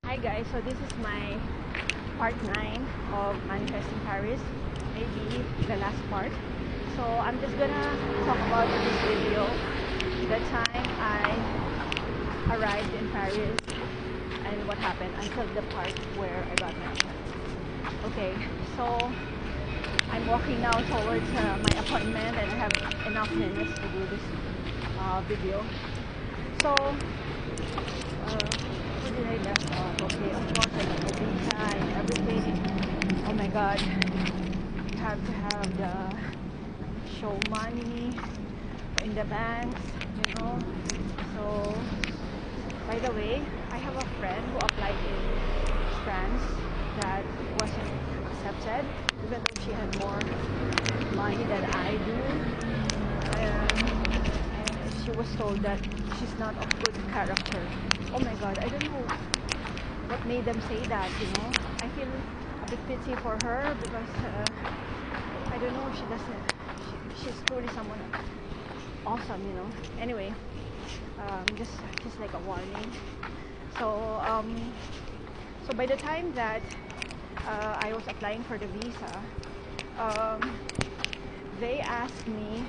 Hi guys, so this is my part 9 of Manifesting Paris, maybe the last part. So I'm just gonna talk about in this video the time I arrived in Paris and what happened until the part where I got married. Okay, so I'm walking now towards my appointment and I have enough minutes to do this video. So what did I left off? Okay, of course I got the visa and everything. Oh my god, you have to have the show money in the banks, you know. So by the way, I have a friend who applied in France that wasn't accepted, even though she had more money than I do. And she was told that she's not of good character. Oh my god, I don't know what made them say that, you know. I feel a bit pity for her because I don't know, she's truly someone awesome, you know. Anyway, just like a warning. So so by the time that I was applying for the visa, they asked me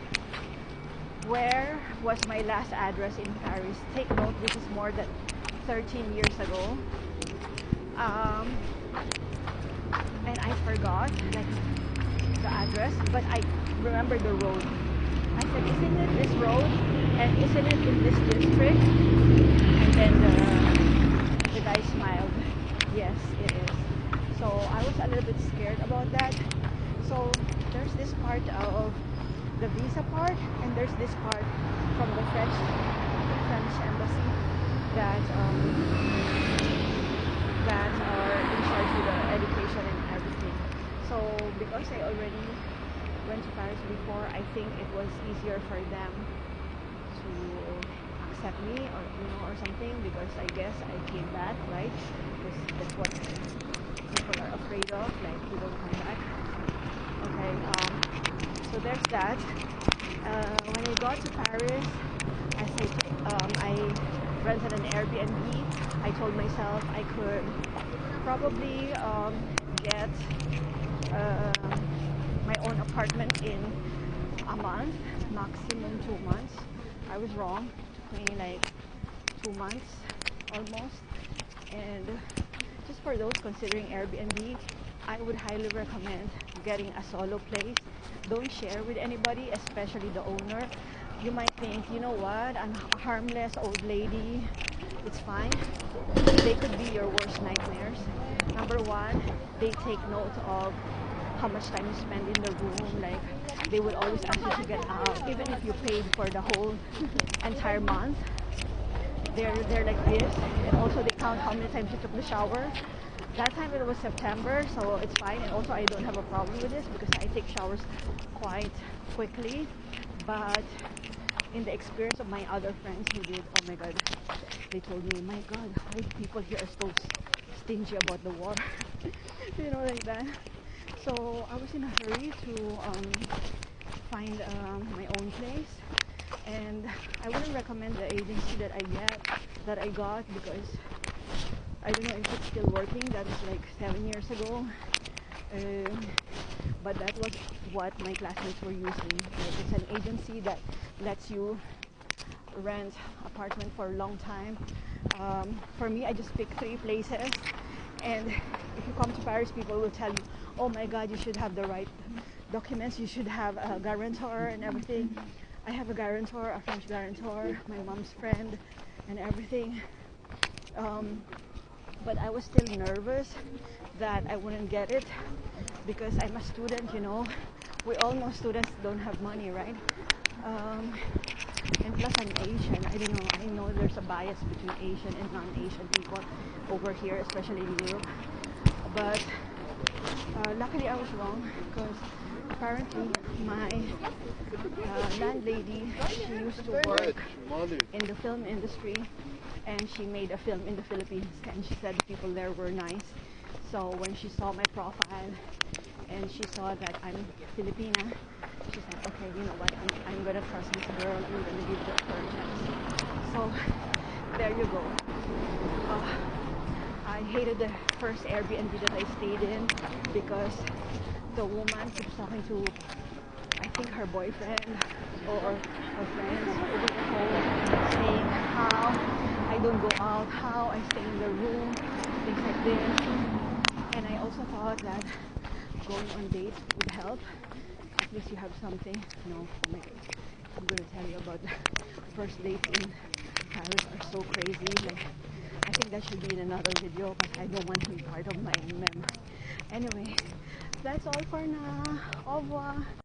where was my last address in Paris. Take note, this is more than 13 years ago. And I forgot like the address, but I remember the road. I said, isn't it this road? And isn't it in this district? And then the guy smiled. Yes, it is. So I was a little bit scared about that. So there's this part of the visa part, and there's this part from the French embassy that are in charge of the education and everything. So because I already went to Paris before, I think it was easier for them to accept me, or you know, or something, because I guess I came back, right? Because that's what people are afraid of, like you don't come back. Okay, so there's that. When I got to Paris, I rented an Airbnb. I told myself I could probably get my own apartment in a month, maximum 2 months. I was wrong. It took me like 2 months almost. And just for those considering Airbnb, I would highly recommend getting a solo place. Don't share with anybody, especially the owner. You might think, you know what, I'm a harmless old lady, it's fine. They could be your worst nightmares. Number one, they take note of how much time you spend in the room. Like, they will always ask you to get out, even if you paid for the whole entire month. They're like this. And also they count how many times you took the shower. That time it was September, so it's fine. And also I don't have a problem with this because I take showers quite quickly. But in the experience of my other friends who did, oh my god, they told me, my god, why do people here are so stingy about the water? You know, like that. So I was in a hurry to find my own place, and I wouldn't recommend the agency that I got because I don't know if it's still working. That was like 7 years ago. But that was what my classmates were using. It's an agency that lets you rent apartment for a long time. For me, I just picked 3 places, and if you come to Paris, people will tell you, oh my god, you should have the right documents, you should have a guarantor and everything. I have a guarantor, a French guarantor, my mom's friend and everything. But I was still nervous that I wouldn't get it because I'm a student, you know. We all know students don't have money, right? And plus I'm Asian. I don't know. I know there's a bias between Asian and non-Asian people over here, especially in Europe. But luckily I was wrong because apparently my landlady, she used to work in the film industry, and she made a film in the Philippines, and she said the people there were nice. So when she saw my profile and she saw that I'm Filipina, she said, okay, you know what, I'm gonna trust this girl, I'm gonna give her a chance. So there you go. I I hated the first Airbnb that I stayed in because the woman keeps talking to, I think, her boyfriend or her friends over the phone, saying how I don't go out, how I stay in the room, things like this. And I also thought that going on dates would help. At least you have something. No, oh my God. I'm going to tell you about the first dates in Paris are so crazy. Like, I think that should be in another video because I don't want to be part of my mem. Anyway, that's all for now. Au revoir.